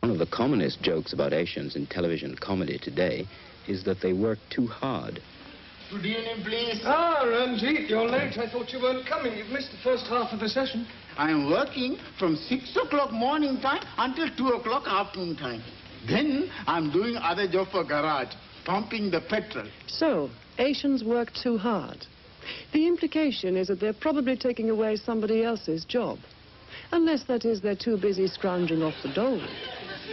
One of the commonest jokes about Asians in television comedy today is that they work too hard. Good evening, please. Ah, Ranjit, you're late. I thought you weren't coming. You've missed the first half of the session. I am working from 6 o'clock morning time until 2 o'clock afternoon time. Then I'm doing other job for garage, pumping the petrol. So, Asians work too hard. The implication is that they're probably taking away somebody else's job. Unless, that is, they're too busy scrounging off the dole.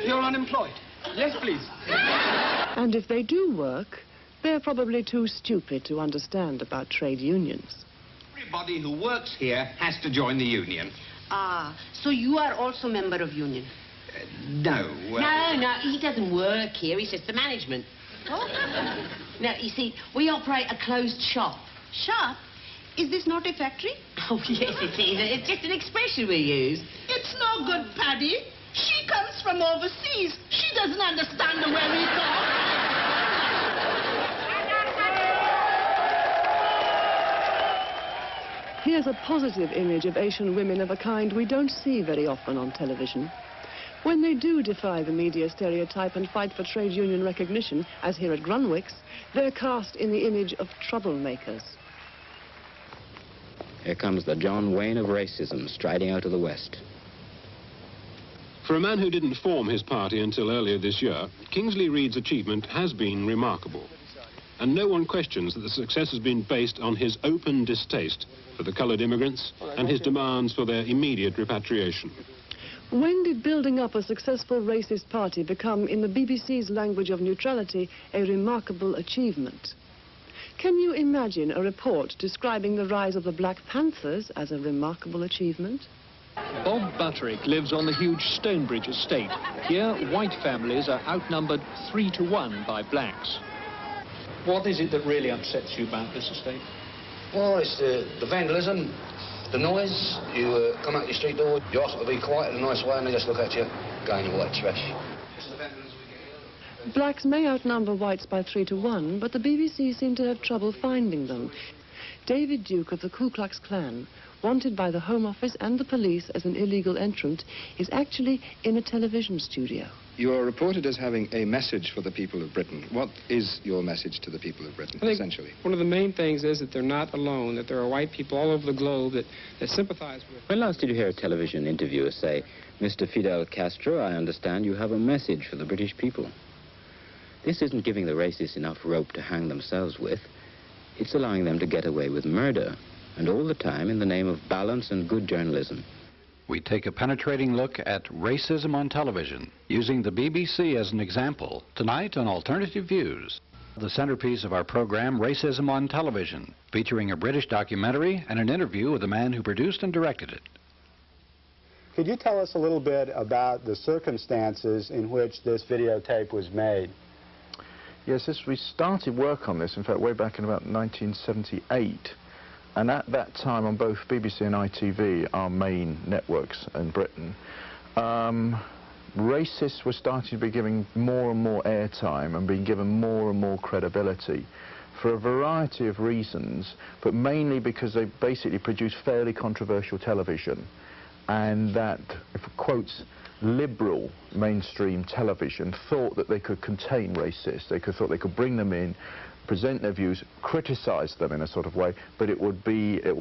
You're unemployed? Yes, please. And if they do work, they're probably too stupid to understand about trade unions. Everybody who works here has to join the union. Ah, so you are also a member of union? No. No, he doesn't work here. He's just the management. Oh. Now, you see, we operate a closed shop. Shop? Is this not a factory? Oh, yes, it is. It's just an expression we use. It's no good, Paddy. She comes from overseas. She doesn't understand the way we talk. Here's a positive image of Asian women of a kind we don't see very often on television. When they do defy the media stereotype and fight for trade union recognition, as here at Grunwick's, they're cast in the image of troublemakers. Here comes the John Wayne of racism striding out of the West. For a man who didn't form his party until earlier this year, Kingsley Reid's achievement has been remarkable. And no one questions that the success has been based on his open distaste for the coloured immigrants and his demands for their immediate repatriation. When did building up a successful racist party become, in the BBC's language of neutrality, a remarkable achievement? Can you imagine a report describing the rise of the Black Panthers as a remarkable achievement? Bob Butterick lives on the huge Stonebridge estate. Here, white families are outnumbered 3 to 1 by blacks. What is it that really upsets you about this estate? Well, it's the vandalism, the noise. You come out your street door, you ask them to be quiet in a nice way, and they just look at you, going all that trash. Blacks may outnumber whites by 3 to 1, but the BBC seem to have trouble finding them. David Duke of the Ku Klux Klan, wanted by the Home Office and the police as an illegal entrant, is actually in a television studio. You are reported as having a message for the people of Britain. What is your message to the people of Britain, essentially? One of the main things is that they're not alone, that there are white people all over the globe that sympathize with. When last did you hear a television interviewer say, "Mr. Fidel Castro, I understand you have a message for the British people"? This isn't giving the racists enough rope to hang themselves with. It's allowing them to get away with murder, and all the time in the name of balance and good journalism. We take a penetrating look at racism on television, using the BBC as an example, tonight on Alternative Views. The centerpiece of our program, Racism on Television, featuring a British documentary and an interview with the man who produced and directed it. Could you tell us a little bit about the circumstances in which this videotape was made? Yes, we started work on this, in fact, way back in about 1978. And at that time, on both BBC and ITV, our main networks in Britain, racists were starting to be given more and more airtime and being given more and more credibility for a variety of reasons, but mainly because they basically produce fairly controversial television. And that, if quotes, liberal mainstream television thought that they could contain racists. They thought they could bring them in, present their views, criticize them in a sort of way, but it would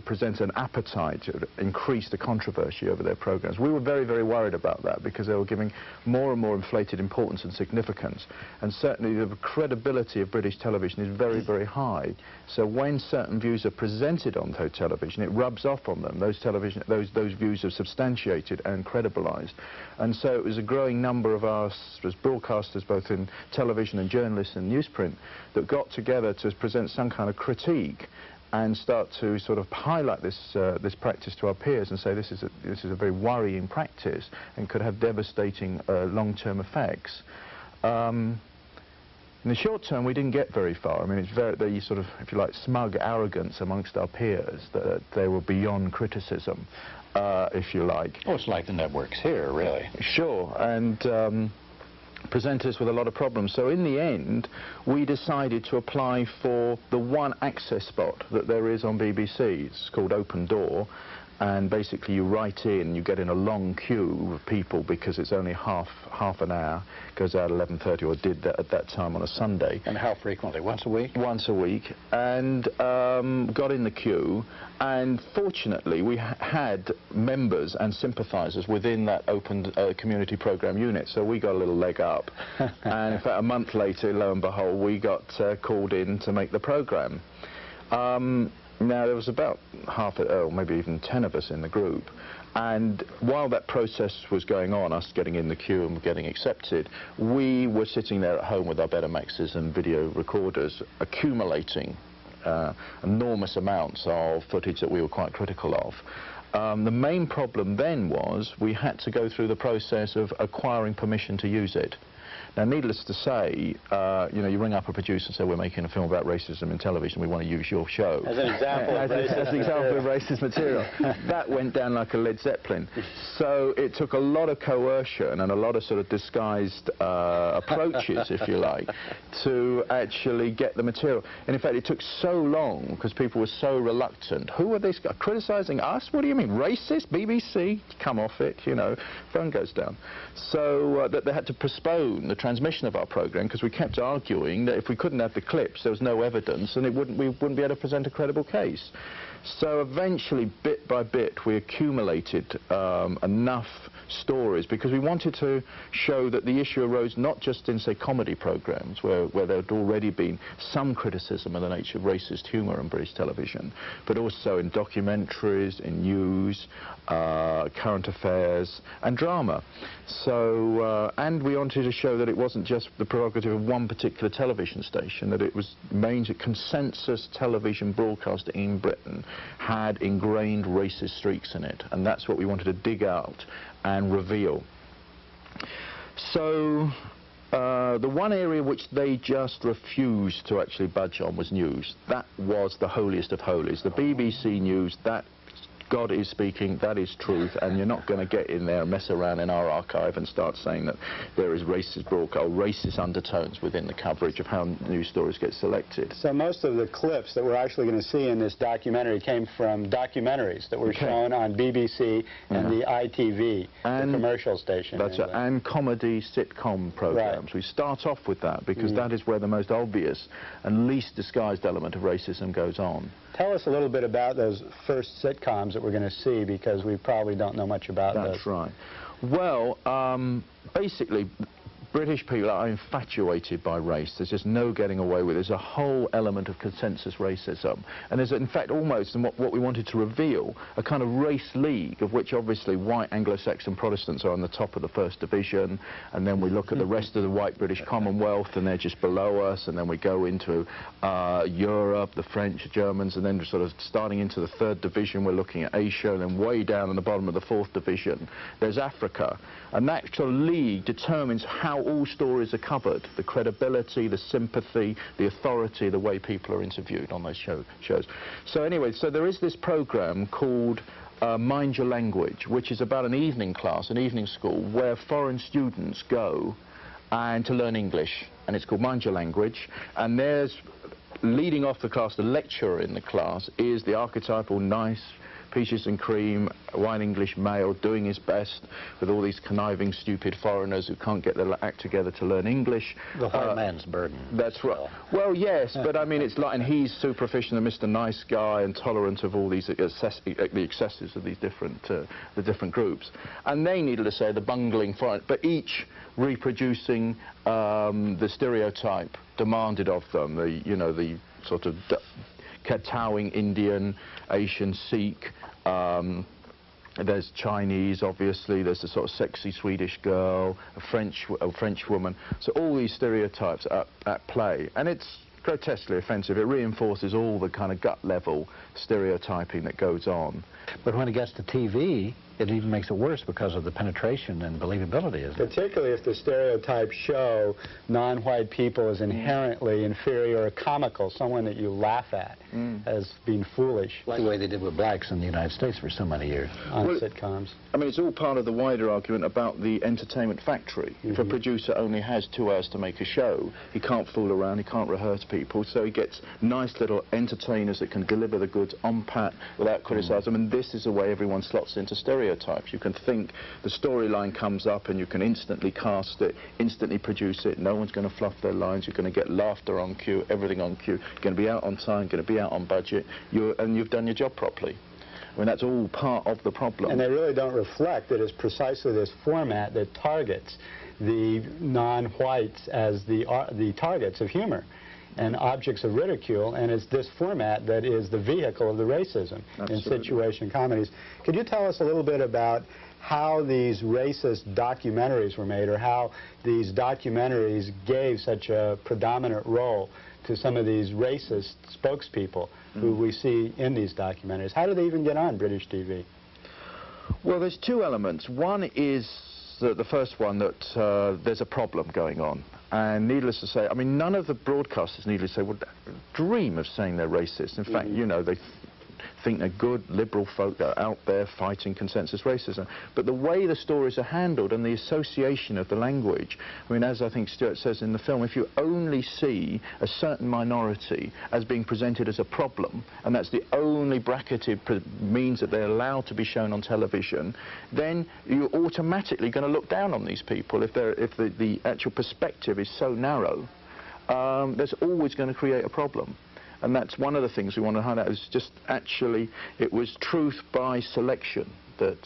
present an appetite to increase the controversy over their programs. We were very, very worried about that because they were giving more and more inflated importance and significance. And certainly the credibility of British television is very, very high. So when certain views are presented on television, it rubs off on them. Those views are substantiated and credibilized. And so it was a growing number of us as broadcasters, both in television and journalists and newsprint, that got together to present some kind of critique and start to sort of highlight this practice to our peers and say this is a very worrying practice and could have devastating long-term effects. In the short term, we didn't get very far. I mean, it's the sort of, if you like, smug arrogance amongst our peers that they were beyond criticism, if you like. Oh, it's like the networks here, really. Sure, and present us with a lot of problems. So in the end, we decided to apply for the one access spot that there is on BBC. It's called Open Door, and basically you write in, you get in a long queue of people because it's only half an hour, goes out at 11:30, or did that at that time on a Sunday. And how frequently? Once a week? Once a week, and got in the queue, and fortunately we had members and sympathisers within that open community programme unit, so we got a little leg up. And in fact, a month later, lo and behold, we got called in to make the programme. Now, there was about maybe even 10 of us in the group, and while that process was going on, us getting in the queue and getting accepted, we were sitting there at home with our Betamaxes and video recorders, accumulating enormous amounts of footage that we were quite critical of. The main problem then was we had to go through the process of acquiring permission to use it. Now, needless to say, you know, you ring up a producer and say, we're making a film about racism in television, we want to use your show. As an example of racist material. That went down like a Led Zeppelin. So it took a lot of coercion and a lot of sort of disguised approaches, if you like, to actually get the material. And in fact, it took so long because people were so reluctant. Who are these guys? Criticising us? What do you mean? Racist? BBC? Come off it, you know. Phone goes down. So that they had to postpone the transmission of our programme because we kept arguing that if we couldn't have the clips, there was no evidence, and we wouldn't be able to present a credible case. So eventually, bit by bit, we accumulated enough stories because we wanted to show that the issue arose not just in, say, comedy programmes where there had already been some criticism of the nature of racist humour on British television, but also in documentaries, in news, current affairs and drama. So, and we wanted to show that it wasn't just the prerogative of one particular television station, that it was major consensus television broadcasting in Britain had ingrained racist streaks in it, and that's what we wanted to dig out and reveal. So the one area which they just refused to actually budge on was news. That was the holiest of holies. The BBC News, that God is speaking, that is truth, and you're not going to get in there and mess around in our archive and start saying that there is racist broadcast or racist undertones within the coverage of how news stories get selected. So most of the clips that we're actually going to see in this documentary came from documentaries that were shown on BBC and the ITV, the commercial station. That's right, and comedy sitcom programs. We start off with that because that is where the most obvious and least disguised element of racism goes on. Tell us a little bit about those first sitcoms that we're going to see, because we probably don't know much about those. That's right. Well, basically, British people are infatuated by race. There's just no getting away with it. There's a whole element of consensus racism. And there's, in fact, almost, what we wanted to reveal, a kind of race league, of which obviously white Anglo-Saxon Protestants are on the top of the first division, and then we look at the rest of the white British Commonwealth, and they're just below us, and then we go into Europe, the French, Germans, and then sort of starting into the third division, we're looking at Asia, and then way down in the bottom of the fourth division, there's Africa. And that sort of league determines how all stories are covered, the credibility, the sympathy, the authority, the way people are interviewed on those shows. So anyway, so there is this program called Mind Your Language, which is about an evening class, an evening school, where foreign students go and to learn English, and it's called Mind Your Language, and there's, leading off the class, the lecturer in the class is the archetypal nice, peaches and cream, white English male doing his best with all these conniving, stupid foreigners who can't get their act together to learn English. The white man's burden. That's right. Well, yes, but I mean, it's like, and he's super efficient and Mr. Nice Guy and tolerant of all these the excesses of these different, the different groups. And they, needless to say, the bungling foreign, but each reproducing the stereotype demanded of them, the, you know, the sort of kowtowing Indian, Asian, Sikh, there's Chinese, obviously, there's the sort of sexy Swedish girl, a French woman. So all these stereotypes are at play, and it's grotesquely offensive. It reinforces all the kind of gut-level stereotyping that goes on. But when it gets to TV, it even makes it worse because of the penetration and believability, isn't it? Particularly if the stereotypes show non-white people as inherently inferior or comical, someone that you laugh at as being foolish. Like the way they did with blacks in the United States for so many years. On sitcoms. I mean, it's all part of the wider argument about the entertainment factory. If a producer only has 2 hours to make a show, he can't fool around, he can't rehearse people, so he gets nice little entertainers that can deliver the goods on pat without criticising them, and this is the way everyone slots into stereotypes. You can think the storyline comes up and you can instantly cast it, instantly produce it, no one's going to fluff their lines, you're going to get laughter on cue, everything on cue, you're going to be out on time, going to be out on budget, and you've done your job properly. I mean, that's all part of the problem. And they really don't reflect that it's precisely this format that targets the non-whites as the targets of humor and objects of ridicule, and it's this format that is the vehicle of the racism in situation comedies. Could you tell us a little bit about how these racist documentaries were made, or how these documentaries gave such a predominant role to some of these racist spokespeople who we see in these documentaries? How do they even get on British TV? Well, there's 2 elements. One is the first one, that there's a problem going on. And needless to say, I mean, none of the broadcasters, needless to say, would dream of saying they're racist. In fact, you know, they think they're good, liberal folk that are out there fighting consensus racism. But the way the stories are handled and the association of the language, I mean, as I think Stuart says in the film, if you only see a certain minority as being presented as a problem, and that's the only bracketed means that they're allowed to be shown on television, then you're automatically going to look down on these people if the actual perspective is so narrow. That's always going to create a problem. And that's one of the things we want to highlight, is just actually it was truth by selection that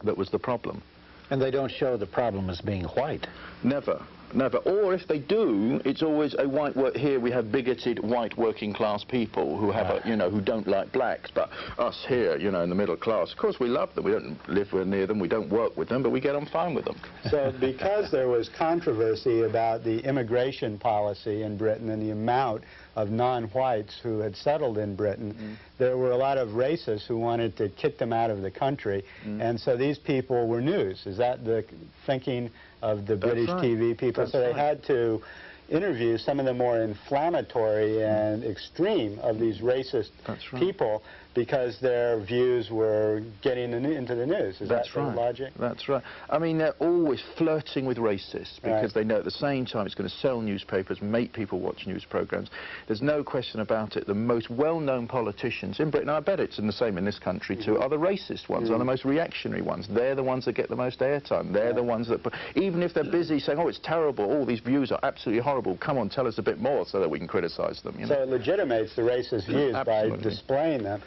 that was the problem. And they don't show the problem as being white. Never. Never. Or if they do, it's always a white here we have bigoted white working class people who have a, you know, who don't like blacks, but us here, you know, in the middle class, of course we love them, we don't live near them, we don't work with them, but we get on fine with them. So because there was controversy about the immigration policy in Britain and the amount of non-whites who had settled in Britain, there were a lot of racists who wanted to kick them out of the country, and so these people were news. Is that the thinking of the British TV people? So they had to interview some of the more inflammatory and extreme of these racist people because their views were getting into the news. Is that the logic? That's right. I mean, they're always flirting with racists because they know at the same time it's going to sell newspapers, make people watch news programs. There's no question about it. The most well-known politicians in Britain, I bet it's the same in this country too, are the racist ones, are the most reactionary ones. They're the ones that get the most airtime. They're the ones that, even if they're busy saying, oh, it's terrible, all these views are absolutely horrible, come on, tell us a bit more so that we can criticize them. You know? So it legitimates the racist views by displaying them.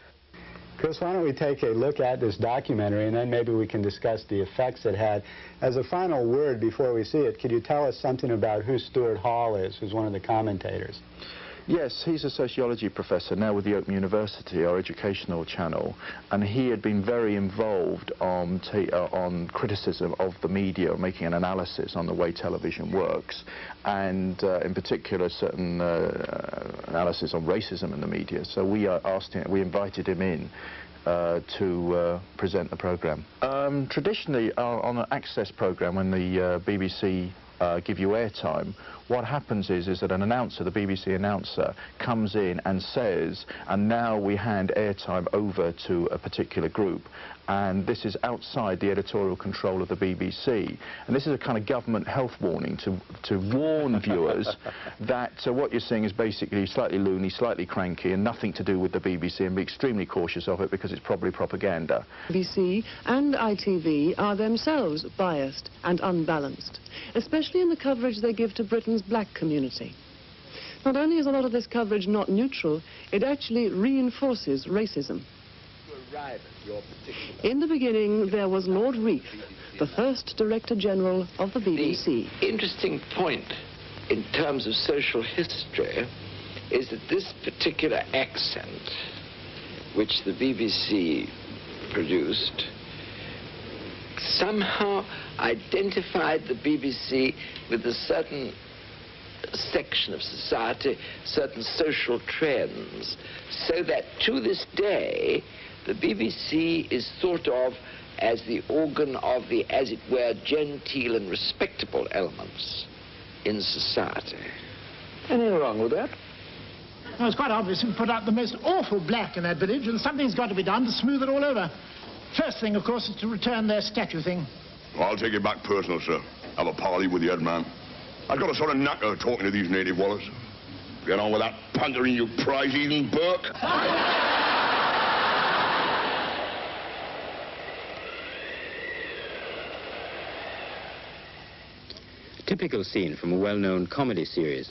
Chris, why don't we take a look at this documentary, and then maybe we can discuss the effects it had. As a final word before we see it, could you tell us something about who Stuart Hall is, who's one of the commentators? Yes, he's a sociology professor now with the Open University, our educational channel, and he had been very involved on criticism of the media, making an analysis on the way television works, and in particular certain analysis on racism in the media. So we invited him in to present the program. Traditionally, on an Access program, when the BBC give you airtime, what happens is that an announcer, the BBC announcer, comes in and says, and now we hand airtime over to a particular group, and this is outside the editorial control of the BBC. And this is a kind of government health warning to warn viewers that what you're seeing is basically slightly loony, slightly cranky, and nothing to do with the BBC, and be extremely cautious of it because it's probably propaganda. BBC and ITV are themselves biased and unbalanced, especially in the coverage they give to Britain's black community. Not only is a lot of this coverage not neutral, it actually reinforces racism. In the beginning, there was Lord Reith, the first Director General of the BBC. The interesting point in terms of social history is that this particular accent, which the BBC produced, somehow identified the BBC with a certain section of society, certain social trends, so that to this day the BBC is thought of as the organ of the, as it were, genteel and respectable elements in society. Anything wrong with that? Well, it's quite obvious we put out the most awful black in that village, and something's got to be done to smooth it all over. First thing, of course, is to return their statue thing. Well, I'll take it back personal, sir. Have a parley with the head man. I've got a sort of knacker talking to these native wallers. Get on with that pantering, you prize-eating Burke. Typical scene from a well-known comedy series.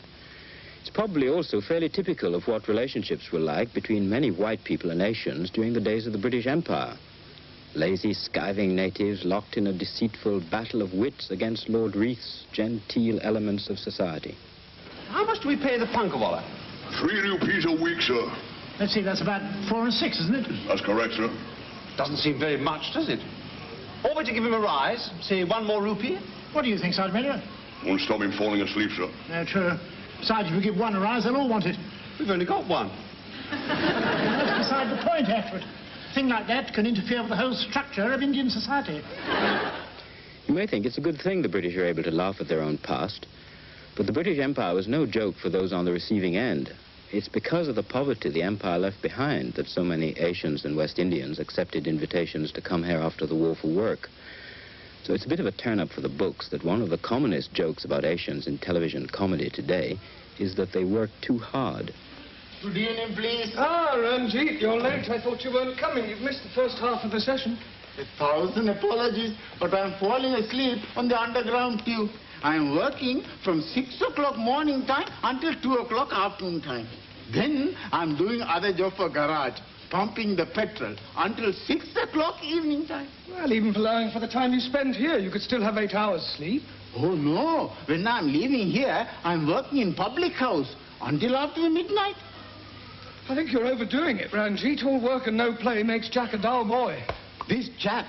It's probably also fairly typical of what relationships were like between many white people and Asians during the days of the British Empire. Lazy, skiving natives locked in a deceitful battle of wits against Lord Reith's genteel elements of society. How much do we pay the punkawalla? 3 rupees a week, sir. Let's see, that's about 4 and 6, isn't it? That's correct, sir. Doesn't seem very much, does it? Or would you give him a rise? Say 1 more rupee? What do you think, Sergeant Major? Won't stop him falling asleep, sir. No, true. Besides, if you give 1 a rise, they'll all want it. We've only got 1. That's beside the point, Ashford. A thing like that can interfere with the whole structure of Indian society. You may think it's a good thing the British are able to laugh at their own past, but the British Empire was no joke for those on the receiving end. It's because of the poverty the empire left behind that so many Asians and West Indians accepted invitations to come here after the war for work. So it's a bit of a turn-up for the books that one of the commonest jokes about Asians in television comedy today is that they work too hard. Good evening, please. Ah, Ranjit, you're late. I thought you weren't coming. You've missed the first half of the session. 1,000 apologies, but I'm falling asleep on the underground tube. I'm working from 6 o'clock morning time until 2 o'clock afternoon time. Then I'm doing other job for garage, pumping the petrol until 6 o'clock evening time. Well, even for allowing for the time you spend here, you could still have 8 hours sleep. Oh, no. When I'm leaving here, I'm working in public house until after the midnight. I think you're overdoing it, Ranjit. All work and no play makes Jack a dull boy. This Jack,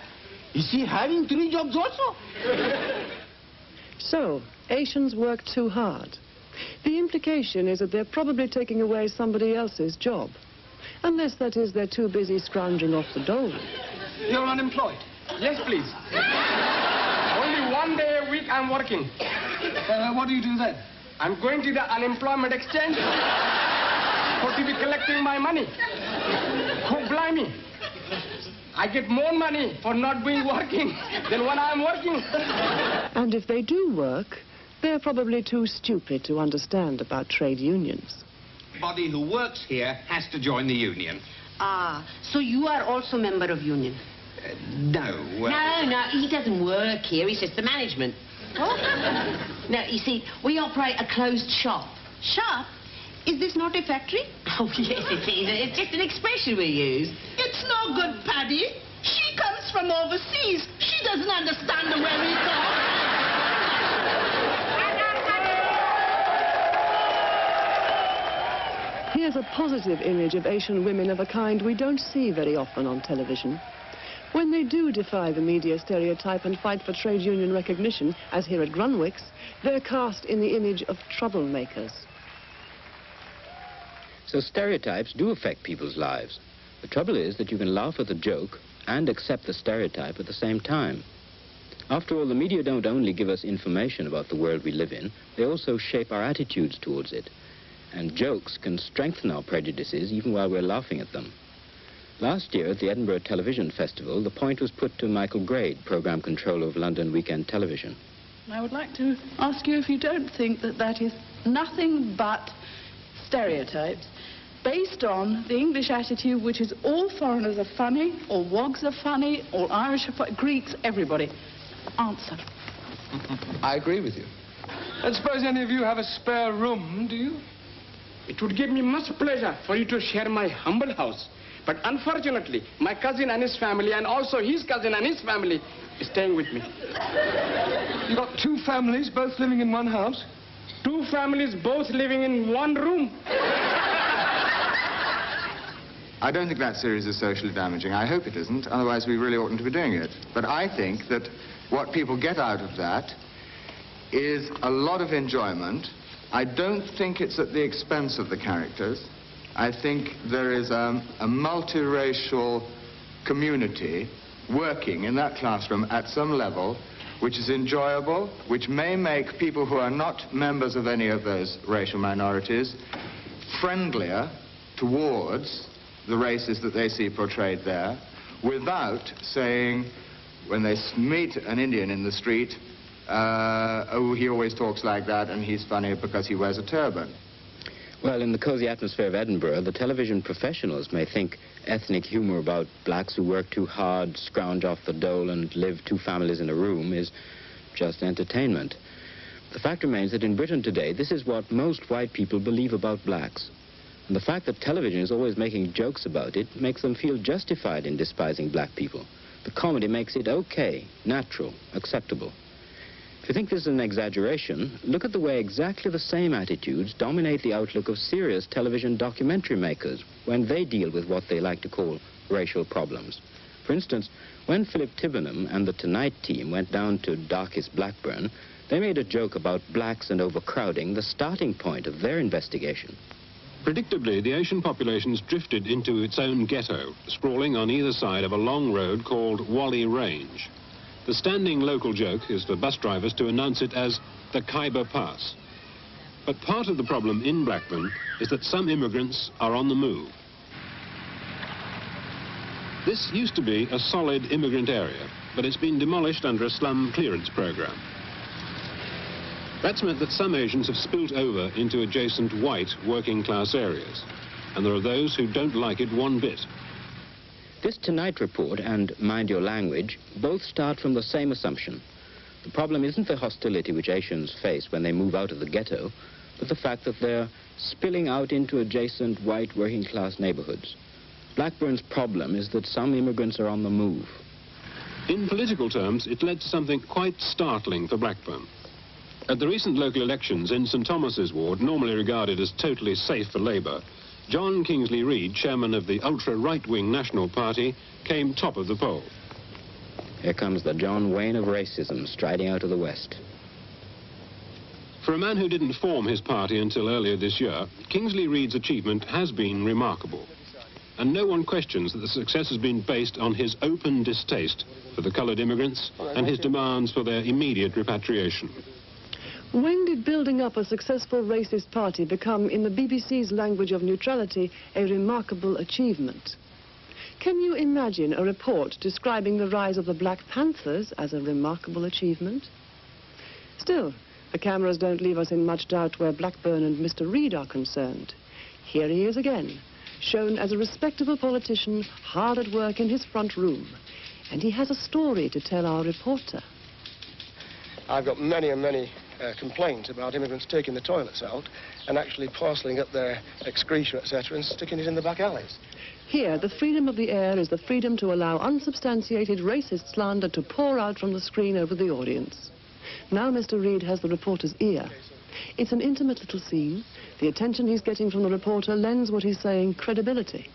is he having 3 jobs also? So, Asians work too hard. The implication is that they're probably taking away somebody else's job. Unless, that is, they're too busy scrounging off the dole. You're unemployed? Yes, please. Only 1 day a week I'm working. What do you do then? I'm going to the unemployment exchange for to be collecting my money. Oh, blimey. I get more money for not being working than when I'm working. And if they do work, they're probably too stupid to understand about trade unions. Anybody who works here has to join the union. Ah, so you are also a member of union? No. No, he doesn't work here. He's just the management. What? No, you see, we operate a closed shop. Shop? Is this not a factory? Oh, yes, it is. It's just an expression we use. It's no good, Paddy. She comes from overseas. She doesn't understand the way we talk. Here's a positive image of Asian women of a kind we don't see very often on television. When they do defy the media stereotype and fight for trade union recognition, as here at Grunwick's, they're cast in the image of troublemakers. So stereotypes do affect people's lives. The trouble is that you can laugh at the joke and accept the stereotype at the same time. After all, the media don't only give us information about the world we live in, they also shape our attitudes towards it. And jokes can strengthen our prejudices even while we're laughing at them. Last year at the Edinburgh Television Festival, the point was put to Michael Grade, programme controller of London Weekend Television. I would like to ask you if you don't think that that is nothing but stereotypes based on the English attitude, which is all foreigners are funny, all Wogs are funny, all Irish are funny, Greeks, everybody. Answer. I agree with you. I suppose any of you have a spare room, do you? It would give me much pleasure for you to share my humble house. But unfortunately, my cousin and his family, and also his cousin and his family, is staying with me. You got 2 families, both living in one house? 2 families, both living in one room. I don't think that series is socially damaging. I hope it isn't, otherwise we really oughtn't to be doing it. But I think that what people get out of that is a lot of enjoyment. I don't think it's at the expense of the characters. I think there is a multiracial community working in that classroom at some level which is enjoyable, which may make people who are not members of any of those racial minorities friendlier towards the races that they see portrayed there, without saying, when they meet an Indian in the street, oh, he always talks like that and he's funny because he wears a turban. Well, in the cosy atmosphere of Edinburgh, the television professionals may think ethnic humor about blacks who work too hard, scrounge off the dole and live two families in a room is just entertainment. The fact remains that in Britain today, this is what most white people believe about blacks. And the fact that television is always making jokes about it makes them feel justified in despising black people. The comedy makes it okay, natural, acceptable. If you think this is an exaggeration, look at the way exactly the same attitudes dominate the outlook of serious television documentary makers when they deal with what they like to call racial problems. For instance, when Philip Tibbenham and the Tonight team went down to darkest Blackburn, they made a joke about blacks and overcrowding, the starting point of their investigation. Predictably, the Asian populations drifted into its own ghetto, sprawling on either side of a long road called Whalley Range. The standing local joke is for bus drivers to announce it as the Khyber Pass. But part of the problem in Blackburn is that some immigrants are on the move. This used to be a solid immigrant area, but it's been demolished under a slum clearance program. That's meant that some Asians have spilt over into adjacent white working-class areas, and there are those who don't like it one bit. This Tonight report and Mind Your Language both start from the same assumption. The problem isn't the hostility which Asians face when they move out of the ghetto, but the fact that they're spilling out into adjacent white working-class neighborhoods. Blackburn's problem is that some immigrants are on the move. In political terms, it led to something quite startling for Blackburn. At the recent local elections in St Thomas's ward, normally regarded as totally safe for Labour, John Kingsley Reid, chairman of the ultra-right-wing National Party, came top of the poll. Here comes the John Wayne of racism striding out of the West. For a man who didn't form his party until earlier this year, Kingsley Reid's achievement has been remarkable. And no one questions that the success has been based on his open distaste for the coloured immigrants and his demands for their immediate repatriation. When did building up a successful racist party become, in the BBC's language of neutrality, a remarkable achievement? Can you imagine a report describing the rise of the Black Panthers as a remarkable achievement? Still, the cameras don't leave us in much doubt where Blackburn and Mr. Reid are concerned. Here he is again, shown as a respectable politician hard at work in his front room. And he has a story to tell our reporter. I've got many and many complaints about immigrants taking the toilets out and actually parcelling up their excreta, etc., and sticking it in the back alleys. Here, the freedom of the air is the freedom to allow unsubstantiated racist slander to pour out from the screen over the audience. Now Mr. Reid has the reporter's ear. It's an intimate little scene. The attention he's getting from the reporter lends what he's saying credibility.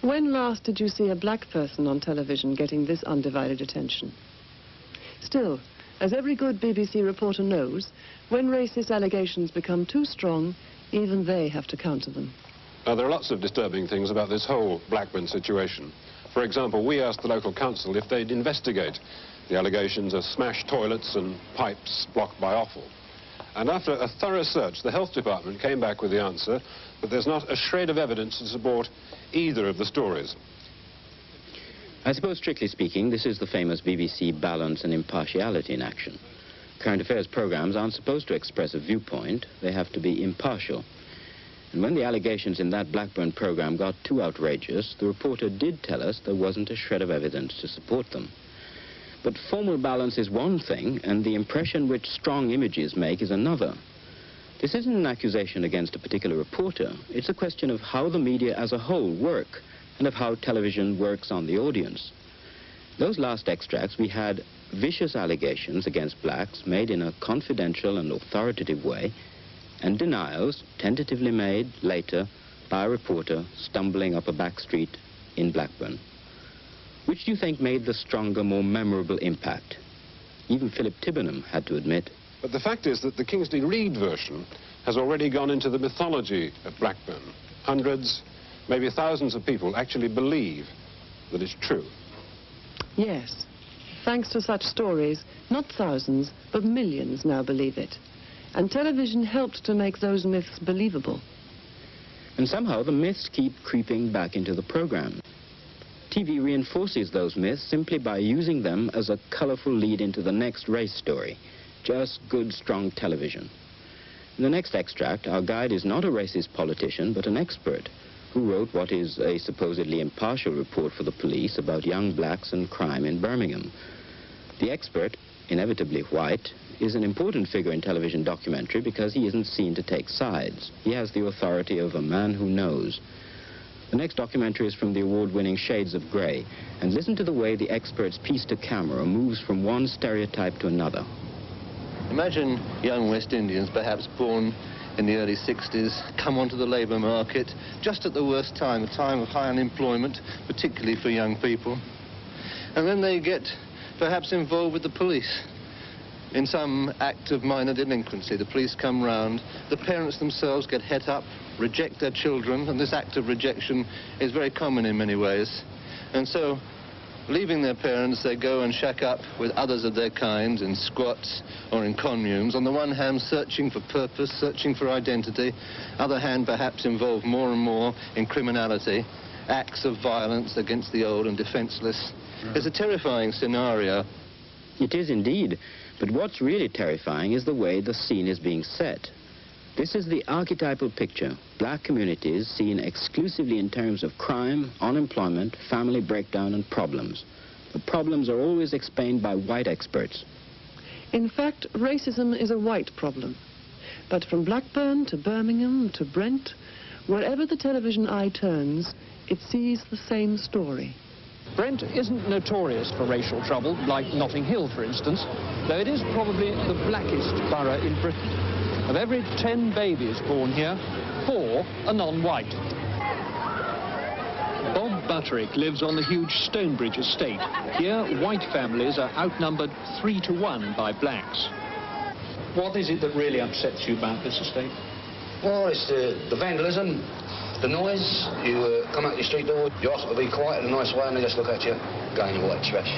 When last did you see a black person on television getting this undivided attention? Still, as every good BBC reporter knows, when racist allegations become too strong, even they have to counter them. Now, there are lots of disturbing things about this whole Blackburn situation. For example, we asked the local council if they'd investigate the allegations of smashed toilets and pipes blocked by offal. And after a thorough search, the health department came back with the answer that there's not a shred of evidence to support either of the stories. I suppose, strictly speaking, this is the famous BBC balance and impartiality in action. Current affairs programs aren't supposed to express a viewpoint. They have to be impartial. And when the allegations in that Blackburn program got too outrageous, the reporter did tell us there wasn't a shred of evidence to support them. But formal balance is one thing, and the impression which strong images make is another. This isn't an accusation against a particular reporter. It's a question of how the media as a whole work, and of how television works on the audience. Those last extracts, we had vicious allegations against blacks made in a confidential and authoritative way, and denials tentatively made later by a reporter stumbling up a back street in Blackburn. Which do you think made the stronger, more memorable impact? Even Philip Tibbenham had to admit. But the fact is that the Kingsley Reid version has already gone into the mythology of Blackburn. Hundreds, maybe thousands of people actually believe that it's true. Yes. Thanks to such stories, not thousands, but millions now believe it. And television helped to make those myths believable. And somehow the myths keep creeping back into the program. TV reinforces those myths simply by using them as a colorful lead into the next race story. Just good, strong television. In the next extract, our guide is not a racist politician, but an expert who wrote what is a supposedly impartial report for the police about young blacks and crime in Birmingham. The expert, inevitably white, is an important figure in television documentary because he isn't seen to take sides. He has the authority of a man who knows. The next documentary is from the award-winning Shades of Grey, and listen to the way the expert's piece to camera moves from one stereotype to another. Imagine young West Indians, perhaps born in the early 60s, come onto the labour market just at the worst time, a time of high unemployment, particularly for young people. And then they get perhaps involved with the police in some act of minor delinquency. The police come round, the parents themselves get het up, reject their children, and this act of rejection is very common in many ways. And so, leaving their parents, they go and shack up with others of their kind in squats or in communes. On the one hand, searching for purpose, searching for identity. Other hand, perhaps involved more and more in criminality, acts of violence against the old and defenseless. It's a terrifying scenario. It is indeed, but what's really terrifying is the way the scene is being set. This is the archetypal picture. Black communities seen exclusively in terms of crime, unemployment, family breakdown, and problems. The problems are always explained by white experts. In fact, racism is a white problem. But from Blackburn to Birmingham to Brent, wherever the television eye turns, it sees the same story. Brent isn't notorious for racial trouble, like Notting Hill, for instance, though it is probably the blackest borough in Britain. Of every 10 babies born here, 4 are non-white. Bob Butterick lives on the huge Stonebridge estate. Here, white families are outnumbered 3 to 1 by blacks. What is it that really upsets you about this estate? Well, it's the vandalism, the noise. You come out your street door, you ask them to be quiet in a nice way, and they just look at you, going your white trash.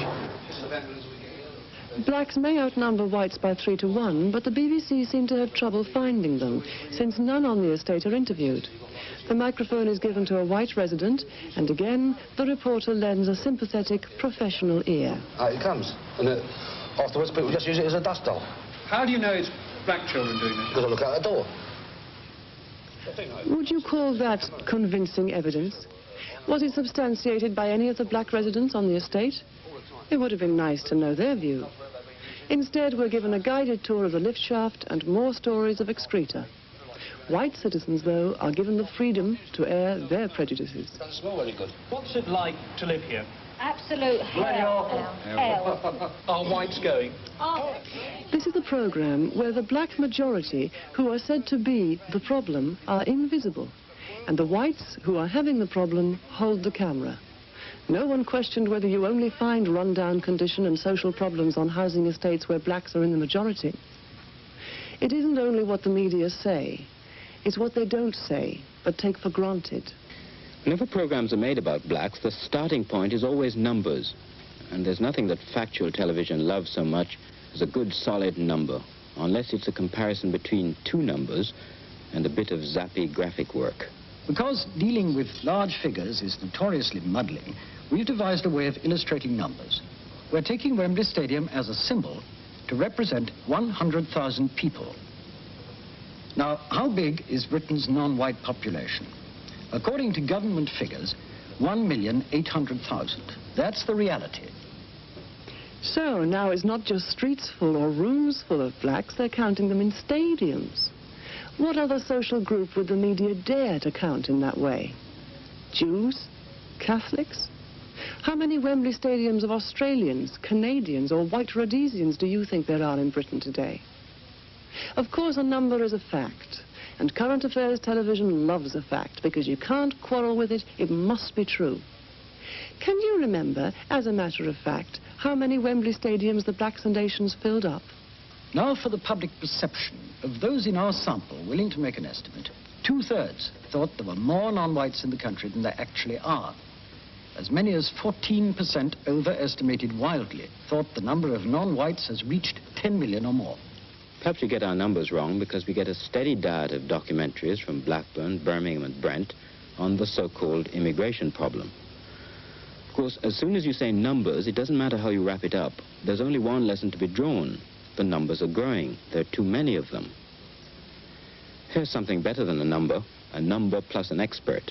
Blacks may outnumber whites by 3 to 1, but the BBC seem to have trouble finding them, since none on the estate are interviewed. The microphone is given to a white resident, and again, the reporter lends a sympathetic, professional ear. Out it comes, and afterwards people just use it as a dust doll. How do you know it's black children doing this? Because I look out the door. Would you call that convincing evidence? Was it substantiated by any of the black residents on the estate? It would have been nice to know their view. Instead, we're given a guided tour of the lift shaft and more stories of excreta. White citizens, though, are given the freedom to air their prejudices. Doesn't smell very good. What's it like to live here? Absolute hell. Hell. Are whites going? Oh. This is a program where the black majority, who are said to be the problem, are invisible. And the whites, who are having the problem, hold the camera. No one questioned whether you only find run-down condition and social problems on housing estates where blacks are in the majority. It isn't only what the media say, it's what they don't say, but take for granted. Whenever programs are made about blacks, the starting point is always numbers. And there's nothing that factual television loves so much as a good solid number, unless it's a comparison between 2 numbers and a bit of zappy graphic work. Because dealing with large figures is notoriously muddling, we've devised a way of illustrating numbers. We're taking Wembley Stadium as a symbol to represent 100,000 people. Now, how big is Britain's non-white population? According to government figures, 1,800,000. That's the reality. So now it's not just streets full or rooms full of blacks, they're counting them in stadiums. What other social group would the media dare to count in that way? Jews? Catholics? How many Wembley stadiums of Australians, Canadians, or white Rhodesians do you think there are in Britain today? Of course, a number is a fact, and current affairs television loves a fact, because you can't quarrel with it, it must be true. Can you remember, as a matter of fact, how many Wembley stadiums the Blacks and Asians filled up? Now for the public perception. Of those in our sample willing to make an estimate, 2/3 thought there were more non-whites in the country than there actually are. as many as 14% overestimated wildly, thought the number of non-whites has reached 10 million or more. Perhaps we get our numbers wrong because we get a steady diet of documentaries from Blackburn, Birmingham and Brent on the so-called immigration problem. Of course, as soon as you say numbers, it doesn't matter how you wrap it up. There's only one lesson to be drawn. The numbers are growing. There are too many of them. Here's something better than a number plus an expert.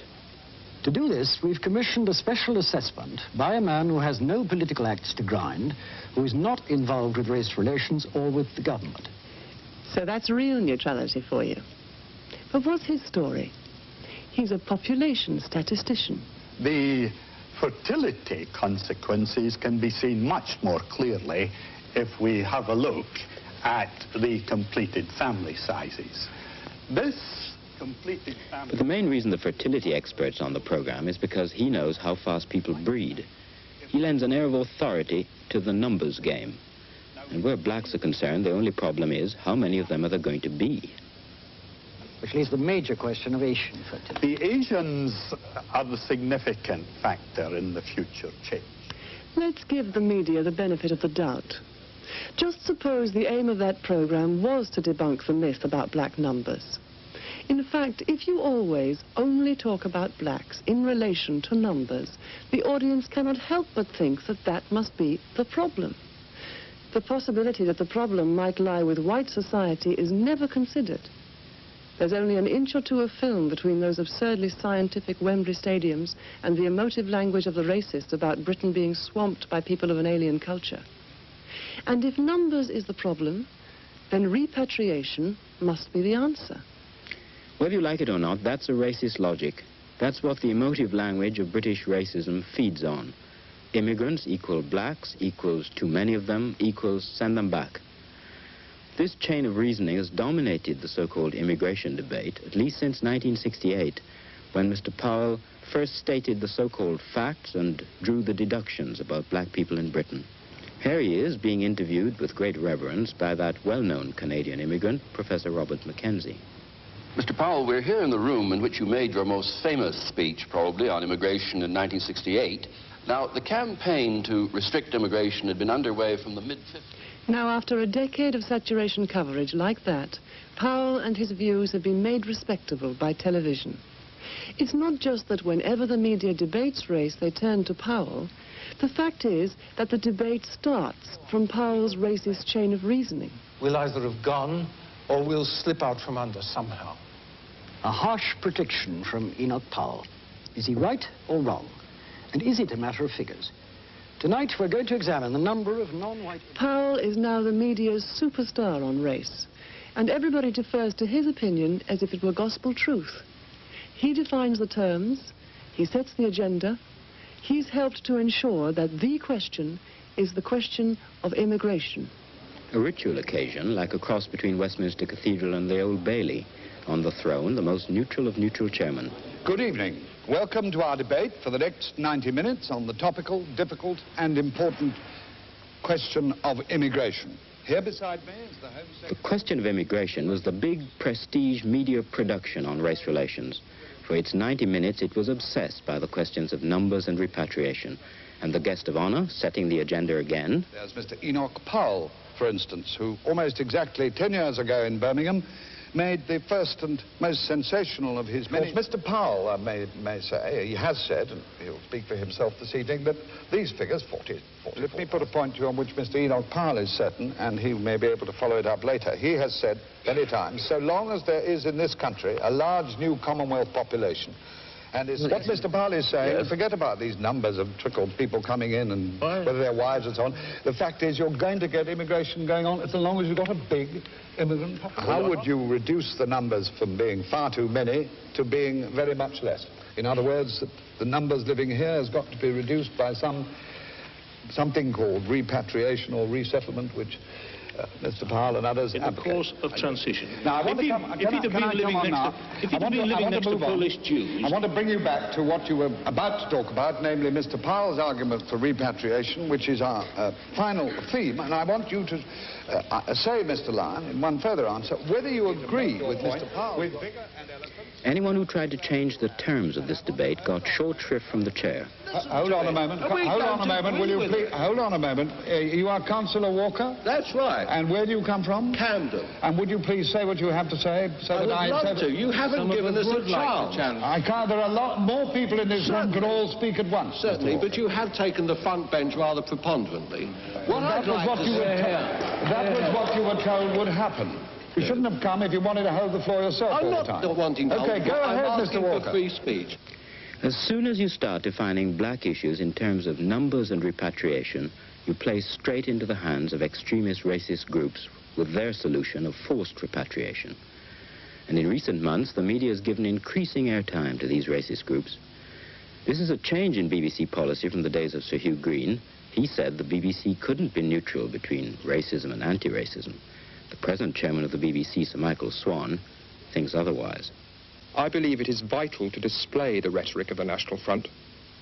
To do this, we've commissioned a special assessment by a man who has no political axe to grind, who is not involved with race relations or with the government. So that's real neutrality for you. But what's his story? He's a population statistician. The fertility consequences can be seen much more clearly if we have a look at the completed family sizes. This completed family... But the main reason the fertility expert's on the program is because he knows how fast people breed. He lends an air of authority to the numbers game. And where blacks are concerned, the only problem is how many of them are there going to be? Which leaves the major question of Asian fertility. The Asians are the significant factor in the future change. Let's give the media the benefit of the doubt. Just suppose the aim of that program was to debunk the myth about black numbers. In fact, if you always only talk about blacks in relation to numbers, the audience cannot help but think that that must be the problem. The possibility that the problem might lie with white society is never considered. There's only an inch or two of film between those absurdly scientific Wembley stadiums and the emotive language of the racists about Britain being swamped by people of an alien culture. And if numbers is the problem, then repatriation must be the answer. Whether you like it or not, that's a racist logic. That's what the emotive language of British racism feeds on. Immigrants equal blacks, equals too many of them, equals send them back. This chain of reasoning has dominated the so-called immigration debate, at least since 1968, when Mr. Powell first stated the so-called facts and drew the deductions about black people in Britain. Here he is, being interviewed with great reverence by that well-known Canadian immigrant, Professor Robert Mackenzie. Mr. Powell, we're here in the room in which you made your most famous speech, probably, on immigration in 1968. Now, the campaign to restrict immigration had been underway from the mid-50s. Now, after a decade of saturation coverage like that, Powell and his views have been made respectable by television. It's not just that whenever the media debates race, they turn to Powell. The fact is that the debate starts from Powell's racist chain of reasoning. We'll either have gone or we'll slip out from under somehow. A harsh prediction from Enoch Powell. Is he right or wrong? And is it a matter of figures? Tonight, we're going to examine the number of non-white... Powell is now the media's superstar on race, and everybody defers to his opinion as if it were gospel truth. He defines the terms, he sets the agenda, he's helped to ensure that the question is the question of immigration. A ritual occasion, like a cross between Westminster Cathedral and the Old Bailey. On the throne, the most neutral of neutral chairmen. Good evening. Welcome to our debate for the next 90 minutes on the topical, difficult and important question of immigration. Here beside me is the Home Secretary. The question of immigration was the big prestige media production on race relations. For its 90 minutes, it was obsessed by the questions of numbers and repatriation. And the guest of honor, setting the agenda again... There's Mr. Enoch Powell, for instance, who almost exactly 10 years ago in Birmingham made the first and most sensational of his many... Mr. Powell may say, he has said, and he'll speak for himself this evening, that these figures, 40... Let me put a point to you on which Mr. Enoch Powell is certain, and he may be able to follow it up later. He has said many times, so long as there is in this country a large new Commonwealth population, and it's what Mr. Powell is saying, yes. Forget about these numbers of trickled people coming in and whether they're wives and so on. The fact is you're going to get immigration going on as long as you've got a big immigrant population. How would you reduce the numbers from being far too many to being very much less? In other words, the numbers living here has got to be reduced by something called repatriation or resettlement, which Mr. Powell and others. In the course of transition. Now, I want to come, if he'd have been living next to Polish Jews... I want to bring you back to what you were about to talk about, namely Mr. Powell's argument for repatriation, which is our final theme. And I want you to say, Mr. Lyon, in one further answer, whether you agree with Mr. Powell. Anyone who tried to change the terms of this debate got short shrift from the chair. Hold on a moment. Hold on a moment, will you please? Hold on a moment. You are Councillor Walker? That's right. And where do you come from? Camden. And would you please say what you have to say? So I would love to. You haven't given us a chance. I can't. There are a lot more people in this room can all speak at once. Certainly, but you have taken the front bench rather preponderantly. That was what you were told would happen. You shouldn't have come if you wanted to hold the floor yourself all the time. I'm not wanting to. Okay, go ahead, Mr. Walker. For free speech. As soon as you start defining black issues in terms of numbers and repatriation, you play straight into the hands of extremist racist groups with their solution of forced repatriation. And in recent months, the media has given increasing airtime to these racist groups. This is a change in BBC policy from the days of Sir Hugh Green. He said the BBC couldn't be neutral between racism and anti-racism. The present chairman of the BBC, Sir Michael Swan, thinks otherwise. I believe it is vital to display the rhetoric of the National Front.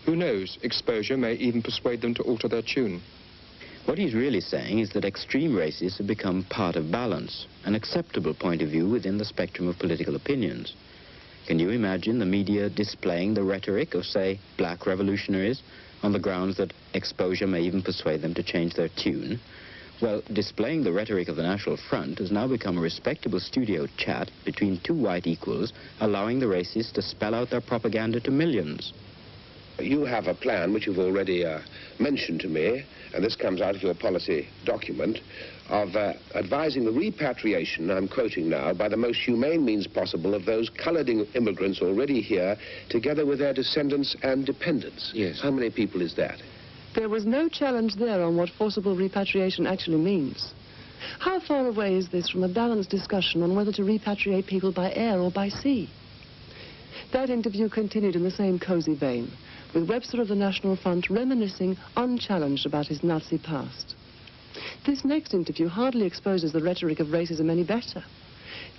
Who knows, exposure may even persuade them to alter their tune. What he's really saying is that extreme racists have become part of balance, an acceptable point of view within the spectrum of political opinions. Can you imagine the media displaying the rhetoric of, say, black revolutionaries on the grounds that exposure may even persuade them to change their tune? Well, displaying the rhetoric of the National Front has now become a respectable studio chat between two white equals, allowing the racists to spell out their propaganda to millions. You have a plan, which you've already mentioned to me, and this comes out of your policy document, of advising the repatriation, I'm quoting now, by the most humane means possible of those coloured immigrants already here, together with their descendants and dependents. Yes. How many people is that? There was no challenge there on what forcible repatriation actually means. How far away is this from a balanced discussion on whether to repatriate people by air or by sea? That interview continued in the same cosy vein, with Webster of the National Front reminiscing unchallenged about his Nazi past. This next interview hardly exposes the rhetoric of racism any better.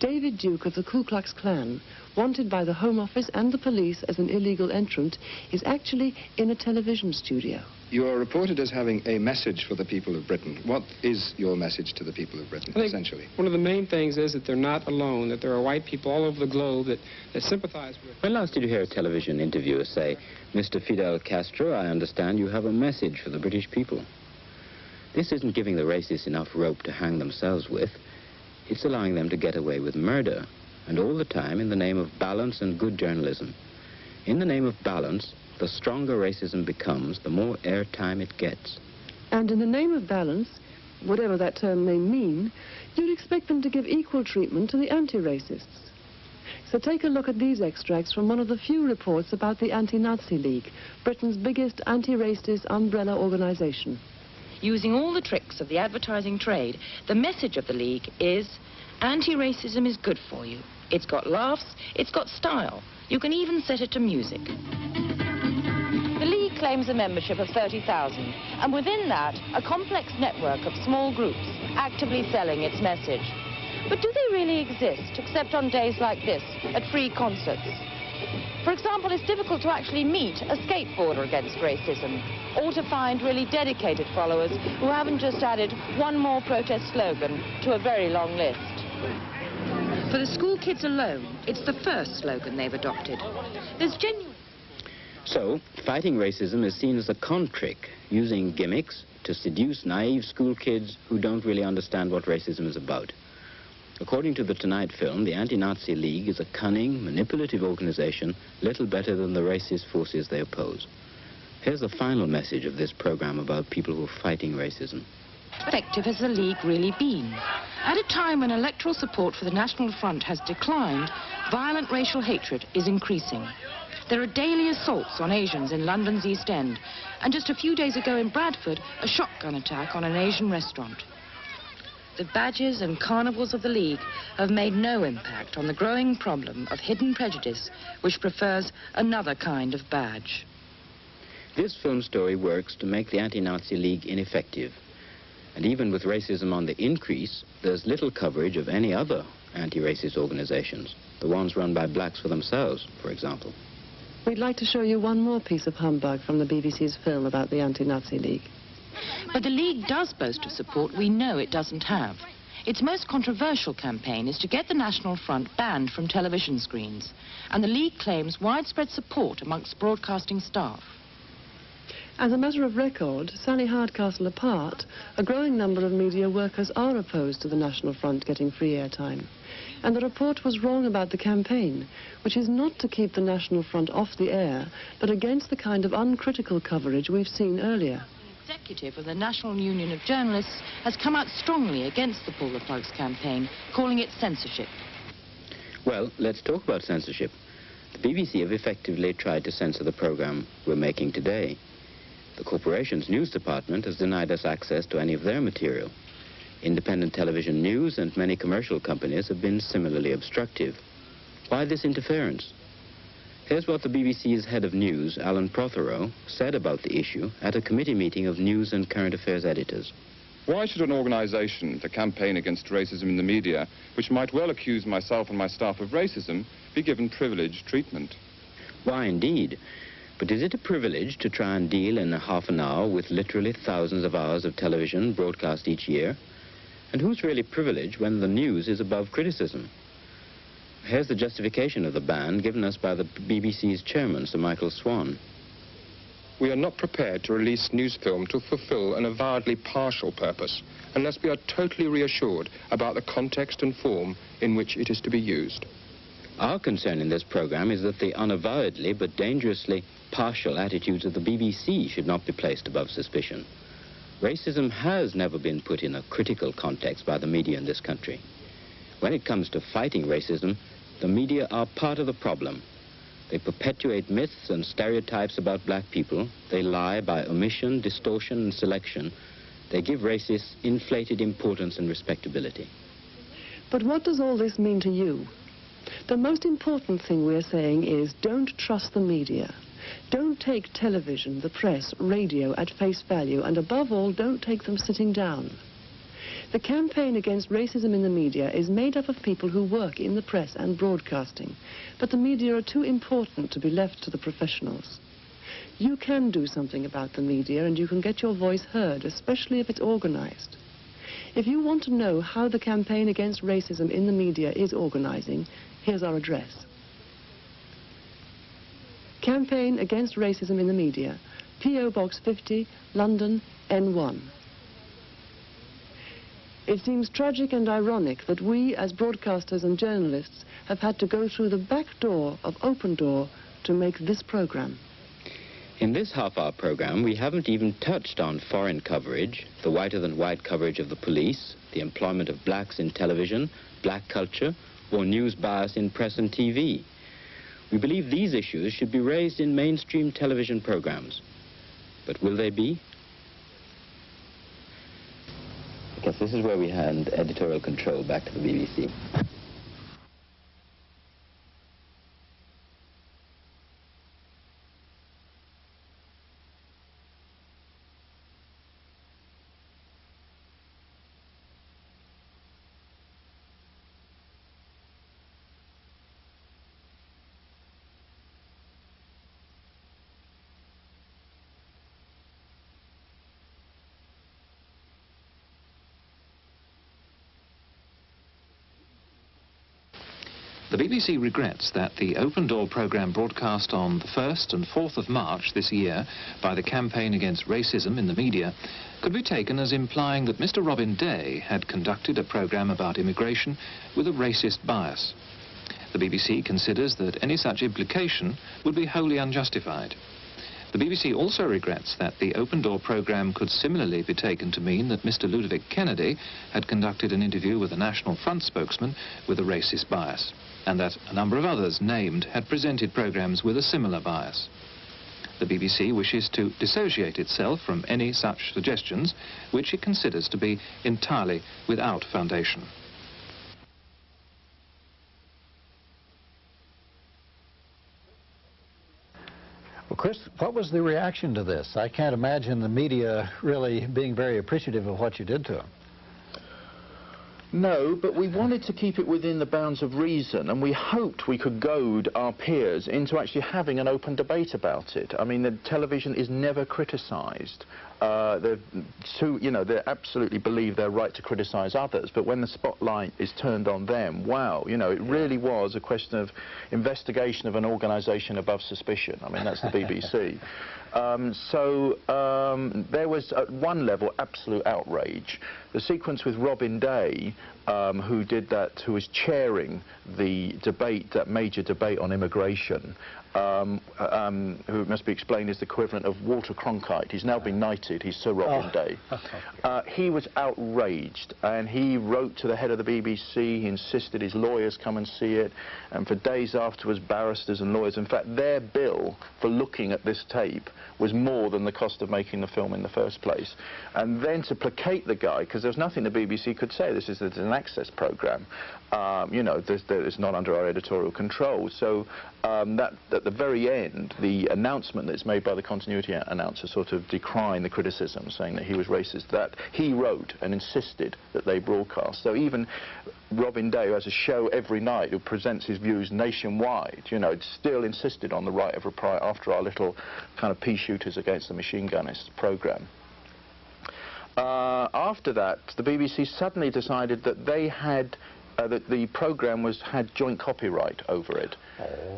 David Duke of the Ku Klux Klan, wanted by the Home Office and the police as an illegal entrant, is actually in a television studio. You are reported as having a message for the people of Britain. What is your message to the people of Britain, essentially? One of the main things is that they're not alone, that there are white people all over the globe that sympathize with. When last did you hear a television interviewer say, "Mr. Fidel Castro, I understand you have a message for the British people"? This isn't giving the racists enough rope to hang themselves with. It's allowing them to get away with murder, and all the time in the name of balance and good journalism. In the name of balance, the stronger racism becomes, the more airtime it gets. And in the name of balance, whatever that term may mean, you'd expect them to give equal treatment to the anti-racists. So take a look at these extracts from one of the few reports about the Anti-Nazi League, Britain's biggest anti-racist umbrella organization. Using all the tricks of the advertising trade, the message of the League is, anti-racism is good for you. It's got laughs, it's got style. You can even set it to music. The League claims a membership of 30,000, and within that, a complex network of small groups actively selling its message. But do they really exist, except on days like this, at free concerts? For example, it's difficult to actually meet a skateboarder against racism, or to find really dedicated followers who haven't just added one more protest slogan to a very long list. For the school kids alone, it's the first slogan they've adopted. There's genuine... So, fighting racism is seen as a con trick, using gimmicks to seduce naive school kids who don't really understand what racism is about. According to the Tonight film, the Anti-Nazi League is a cunning, manipulative organization, little better than the racist forces they oppose. Here's the final message of this program about people who are fighting racism. Effective has the League really been? At a time when electoral support for the National Front has declined, violent racial hatred is increasing. There are daily assaults on Asians in London's East End, and just a few days ago in Bradford, a shotgun attack on an Asian restaurant. The badges and carnivals of the League have made no impact on the growing problem of hidden prejudice, which prefers another kind of badge. This film story works to make the Anti-Nazi League ineffective. And even with racism on the increase, there's little coverage of any other anti-racist organizations, the ones run by blacks for themselves, for example. We'd like to show you one more piece of humbug from the BBC's film about the Anti-Nazi League. But the League does boast of support we know it doesn't have. Its most controversial campaign is to get the National Front banned from television screens, and the League claims widespread support amongst broadcasting staff. As a matter of record, Sally Hardcastle apart, a growing number of media workers are opposed to the National Front getting free airtime. And the report was wrong about the campaign, which is not to keep the National Front off the air, but against the kind of uncritical coverage we've seen earlier. The executive of the National Union of Journalists has come out strongly against the Pull the Plugs campaign, calling it censorship. Well, let's talk about censorship. The BBC have effectively tried to censor the program we're making today. The corporation's news department has denied us access to any of their material. Independent television news and many commercial companies have been similarly obstructive. Why this interference? Here's what the BBC's head of news, Alan Prothero, said about the issue at a committee meeting of news and current affairs editors. Why should an organisation, the Campaign Against Racism in the Media, which might well accuse myself and my staff of racism, be given privileged treatment? Why indeed? But is it a privilege to try and deal in a half an hour with literally thousands of hours of television broadcast each year? And who's really privileged when the news is above criticism? Here's the justification of the ban given us by the BBC's chairman, Sir Michael Swan. We are not prepared to release news film to fulfil an avowedly partial purpose unless we are totally reassured about the context and form in which it is to be used. Our concern in this program is that the unavowedly but dangerously partial attitudes of the BBC should not be placed above suspicion. Racism has never been put in a critical context by the media in this country. When it comes to fighting racism, the media are part of the problem. They perpetuate myths and stereotypes about black people. They lie by omission, distortion, and selection. They give racists inflated importance and respectability. But what does all this mean to you? The most important thing we're saying is don't trust the media. Don't take television, the press, radio at face value, and above all, don't take them sitting down. The campaign against racism in the media is made up of people who work in the press and broadcasting, but the media are too important to be left to the professionals. You can do something about the media, and you can get your voice heard, especially if it's organized. If you want to know how the campaign against racism in the media is organizing, here's our address. Campaign Against Racism in the Media, P.O. Box 50, London, N1. It seems tragic and ironic that we, as broadcasters and journalists, have had to go through the back door of Open Door to make this program. In this half-hour program, we haven't even touched on foreign coverage, the whiter-than-white coverage of the police, the employment of blacks in television, black culture, or news bias in press and TV. We believe these issues should be raised in mainstream television programs. But will they be? Because this is where we hand editorial control back to the BBC. The BBC regrets that the Open Door programme broadcast on the 1st and 4th of March this year by the Campaign Against Racism in the Media could be taken as implying that Mr. Robin Day had conducted a programme about immigration with a racist bias. The BBC considers that any such implication would be wholly unjustified. The BBC also regrets that the Open Door programme could similarly be taken to mean that Mr. Ludovic Kennedy had conducted an interview with a National Front spokesman with a racist bias, and that a number of others named had presented programmes with a similar bias. The BBC wishes to dissociate itself from any such suggestions, which it considers to be entirely without foundation. Well, Chris, what was the reaction to this? I can't imagine the media really being very appreciative of what you did to him. No, but we wanted to keep it within the bounds of reason, and we hoped we could goad our peers into actually having an open debate about it. I mean, the television is never criticised. They absolutely believe their right to criticise others, but when the spotlight is turned on them, wow, you know, it really was a question of investigation of an organisation above suspicion. I mean, that's the BBC. There was, at one level, absolute outrage. The sequence with Robin Day, who was chairing the debate, that major debate on immigration, who it must be explained is the equivalent of Walter Cronkite. He's now been knighted, he's Sir Robin Day. He was outraged, and he wrote to the head of the BBC, he insisted his lawyers come and see it, and for days afterwards, barristers and lawyers, in fact, their bill for looking at this tape was more than the cost of making the film in the first place. And then to placate the guy, because there was nothing the BBC could say, this is an access programme, you know, it's not under our editorial control, so that at the very end, the announcement that's made by the continuity announcer sort of decrying the criticism, saying that he was racist, that he wrote and insisted that they broadcast. So even Robin Day, who has a show every night, who presents his views nationwide, you know, still insisted on the right of reply after our little kind of pea shooters against the machine gunnists programme. After that, the BBC suddenly decided that they had that the programme had joint copyright over it.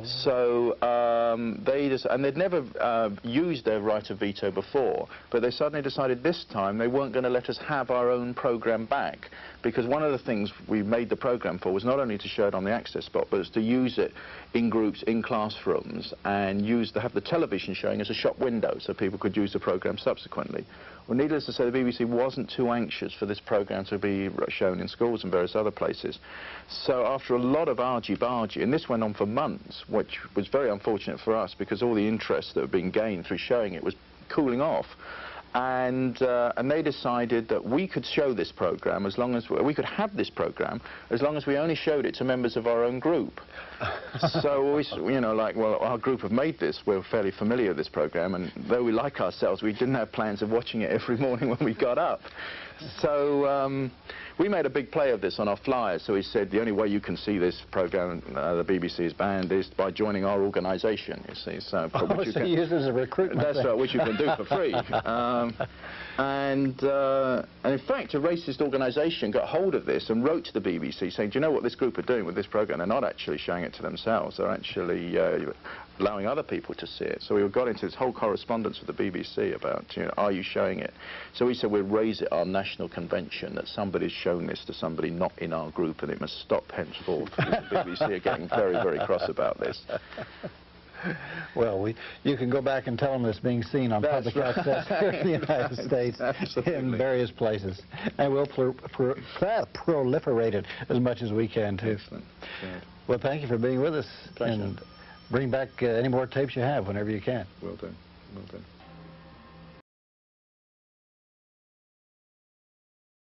So and they'd never used their right of veto before, but they suddenly decided this time they weren't going to let us have our own programme back, because one of the things we made the programme for was not only to show it on the access spot, but was to use it in groups, in classrooms, and have the television showing as a shop window so people could use the programme subsequently. Well, needless to say, the BBC wasn't too anxious for this programme to be shown in schools and various other places. So after a lot of argy-bargy, and this went on for months, which was very unfortunate for us because all the interest that had been gained through showing it was cooling off. And they decided that we could show this programme as long as we could have this programme as long as we only showed it to members of our own group. So we, you know, like, well, our group have made this, we're fairly familiar with this programme, and though we like ourselves, we didn't have plans of watching it every morning when we got up. So we made a big play of this on our flyers. So we said the only way you can see this programme, the BBC's banned, is by joining our organisation, you see. So, which you can use it as a recruitment. That's right, which you can do for free. And in fact, a racist organisation got hold of this and wrote to the BBC saying, do you know what this group are doing with this programme? They're not actually showing it to themselves, they're actually allowing other people to see it. So we got into this whole correspondence with the BBC about, you know, are you showing it? So we said we'll raise it at our national convention that somebody's shown this to somebody not in our group and it must stop henceforth. The BBC are getting very, very cross about this. Well, you can go back and tell them it's being seen on public access here in the United States in various places. And we'll proliferate it as much as we can, too. Excellent. Well, thank you for being with us. Pleasure. And bring back any more tapes you have whenever you can. Will do. Will do.